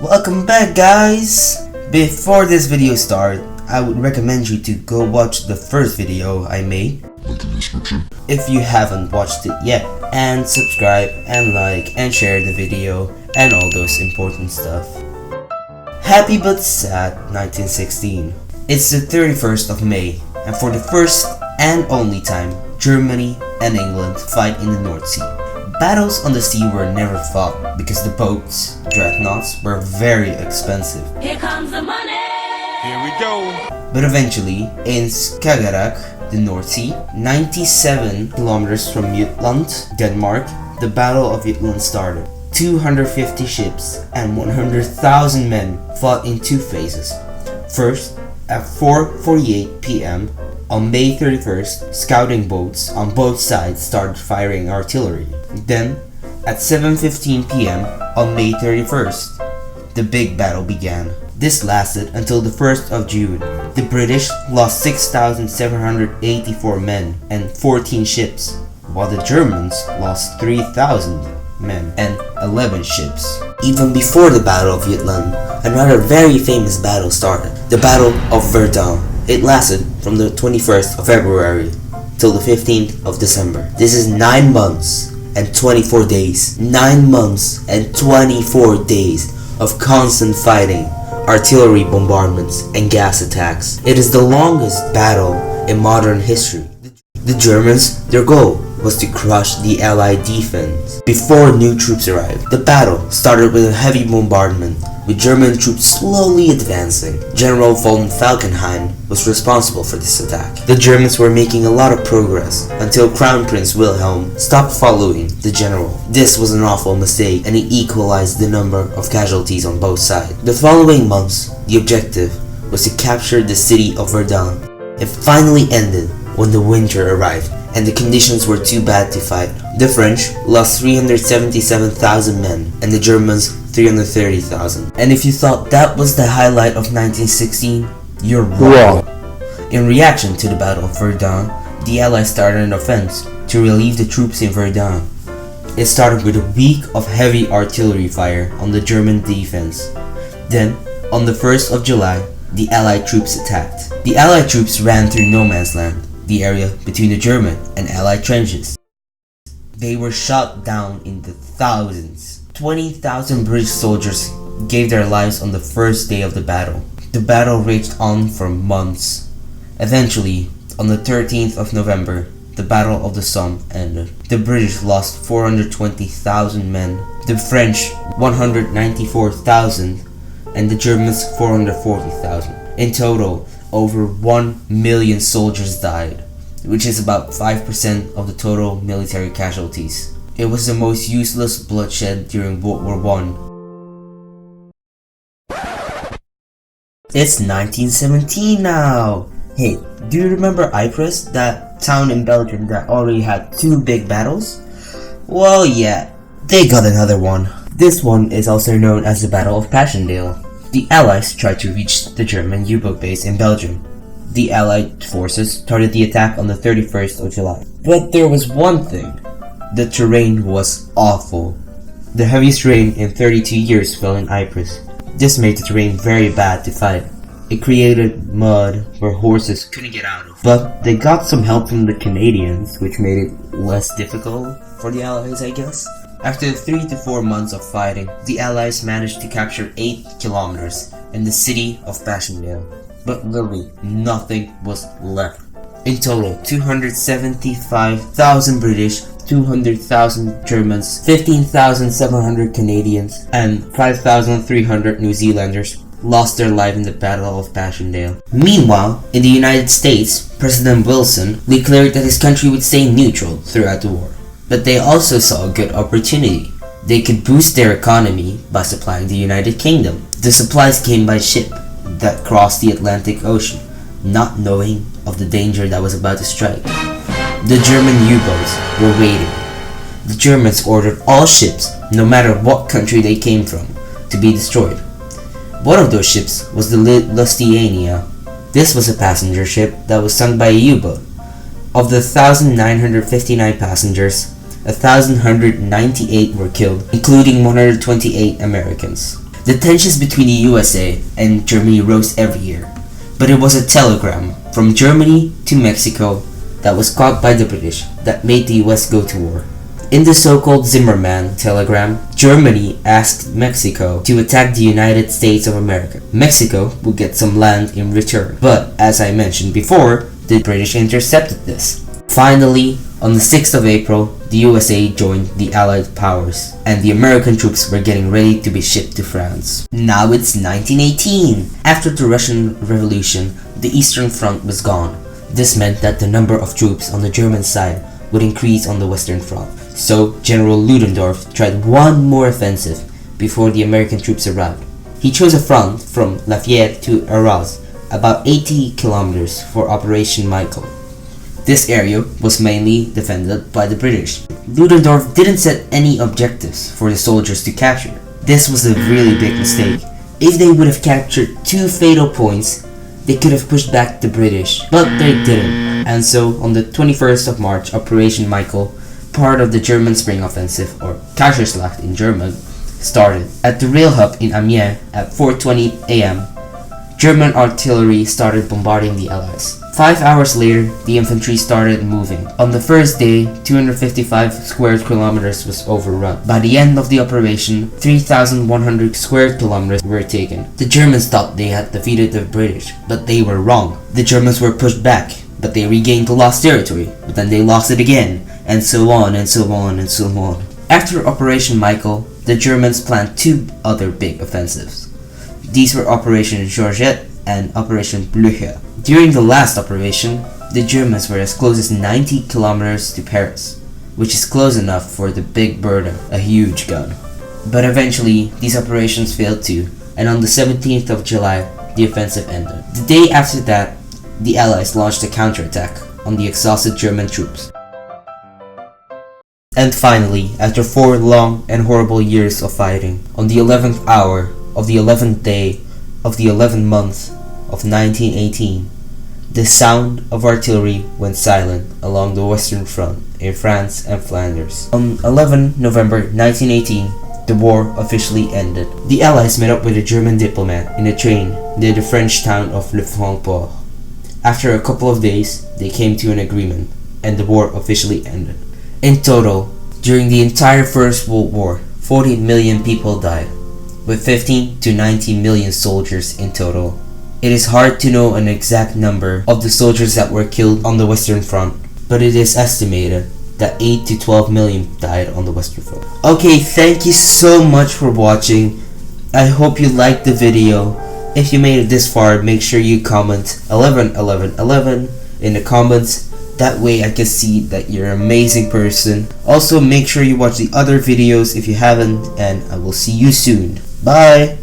Welcome back, guys! Before this video starts, I would recommend you to go watch the first video I made if you haven't watched it yet, and subscribe and like and share the video and all those important stuff. Happy but sad 1916. It's the 31st of May, and for the first and only time, Germany and England fight in the North Sea. Battles on the sea were never fought because the boats, dreadnoughts, were very expensive. Here comes the money! Here we go! But eventually, in Skagerrak, the North Sea, 97 kilometers from Jutland, Denmark, the Battle of Jutland started. 250 ships and 100,000 men fought in two phases. First, at 4:48 p.m. on May 31st, scouting boats on both sides started firing artillery. Then, at 7:15 p.m. on May 31st, the big battle began. This lasted until the 1st of June. The British lost 6,784 men and 14 ships, while the Germans lost 3,000 men and 11 ships. Even before the Battle of Jutland, another very famous battle started, the Battle of Verdun. It lasted from the 21st of February till the 15th of December. This is 9 months and 24 days. 9 months and 24 days of constant fighting, artillery bombardments, and gas attacks. It is the longest battle in modern history. The Germans, their goal was to crush the Allied defense before new troops arrived. The battle started with a heavy bombardment, with German troops slowly advancing. General von Falkenhayn was responsible for this attack. The Germans were making a lot of progress until Crown Prince Wilhelm stopped following the general. This was an awful mistake, and it equalized the number of casualties on both sides. The following months, the objective was to capture the city of Verdun. It finally ended when the winter arrived and the conditions were too bad to fight. The French lost 377,000 men and the Germans 330,000. And if you thought that was the highlight of 1916, you're wrong. In reaction to the Battle of Verdun, the Allies started an offense to relieve the troops in Verdun. It started with a week of heavy artillery fire on the German defense. Then, on the 1st of July, the Allied troops attacked. The Allied troops ran through no man's land, the area between the German and Allied trenches. They were shot down in the thousands. 20,000 British soldiers gave their lives on the first day of the battle. The battle raged on for months. Eventually, on the 13th of November, the Battle of the Somme ended. The British lost 420,000 men, the French 194,000, and the Germans 440,000. In total, over 1 million soldiers died, which is about 5% of the total military casualties. It was the most useless bloodshed during World War I. It's 1917 now! Hey, do you remember Ypres, that town in Belgium that already had 2 big battles? Well, yeah, they got another one. This one is also known as the Battle of Passchendaele. The Allies tried to reach the German U-boat base in Belgium. The Allied forces started the attack on the 31st of July. But there was one thing. The terrain was awful. The heaviest rain in 32 years fell in Ypres. This made the terrain very bad to fight. It created mud where horses couldn't get out of. But they got some help from the Canadians, which made it less difficult for the Allies, I guess. After 3 to 4 months of fighting, the Allies managed to capture 8 kilometers in the city of Passchendaele. But literally, nothing was left. In total, 275,000 British, 200,000 Germans, 15,700 Canadians, and 5,300 New Zealanders lost their life in the Battle of Passchendaele. Meanwhile, in the United States, President Wilson declared that his country would stay neutral throughout the war. But they also saw a good opportunity. They could boost their economy by supplying the United Kingdom. The supplies came by ship that crossed the Atlantic Ocean, not knowing of the danger that was about to strike. The German U-boats were waiting. The Germans ordered all ships, no matter what country they came from, to be destroyed. One of those ships was the LUSITANIA. This was a passenger ship that was sunk by a U-boat. Of the 1,959 passengers, 1,198 were killed, including 128 Americans. The tensions between the USA and Germany rose every year, but it was a telegram from Germany to Mexico that was caught by the British that made the US go to war. In the so-called Zimmermann telegram, Germany asked Mexico to attack the United States of America. Mexico would get some land in return, but as I mentioned before, the British intercepted this. Finally, on the 6th of April, the USA joined the Allied powers, and the American troops were getting ready to be shipped to France. Now it's 1918. After the Russian Revolution, the Eastern Front was gone. This meant that the number of troops on the German side would increase on the Western Front. So General Ludendorff tried one more offensive before the American troops arrived. He chose a front from Lafayette to Arras, about 80 kilometers, for Operation Michael. This area was mainly defended by the British. Ludendorff didn't set any objectives for the soldiers to capture. This was a really big mistake. If they would have captured 2 fatal points, they could have pushed back the British, but they didn't. And so on the 21st of March, Operation Michael, part of the German Spring Offensive, or Kaiserschlacht in German, started. At the rail hub in Amiens at 4:20 am, German artillery started bombarding the Allies. 5 hours later, the infantry started moving. On the first day, 255 square kilometers was overrun. By the end of the operation, 3,100 square kilometers were taken. The Germans thought they had defeated the British, but they were wrong. The Germans were pushed back, but they regained the lost territory, but then they lost it again, and so on and so on and so on. After Operation Michael, the Germans planned 2 other big offensives. These were Operation Georgette and Operation Blücher. During the last operation, the Germans were as close as 90 kilometers to Paris, which is close enough for the Big Bertha, a huge gun. But eventually, these operations failed too, and on the 17th of July, the offensive ended. The day after that, the Allies launched a counterattack on the exhausted German troops. And finally, after 4 long and horrible years of fighting, on the 11th hour of the 11th day of the 11th month of 1918, the sound of artillery went silent along the Western Front in France and Flanders. On 11 November 1918, the war officially ended. The Allies met up with a German diplomat in a train near the French town of Le Francport. After a couple of days, they came to an agreement, and the war officially ended. In total, during the entire First World War, 40 million people died, with 15 to 19 million soldiers in total. It is hard to know an exact number of the soldiers that were killed on the Western Front, but it is estimated that 8 to 12 million died on the Western Front. Okay, thank you so much for watching. I hope you liked the video. If you made it this far, make sure you comment 111111 in the comments. That way I can see that you're an amazing person. Also, make sure you watch the other videos if you haven't, and I will see you soon. Bye!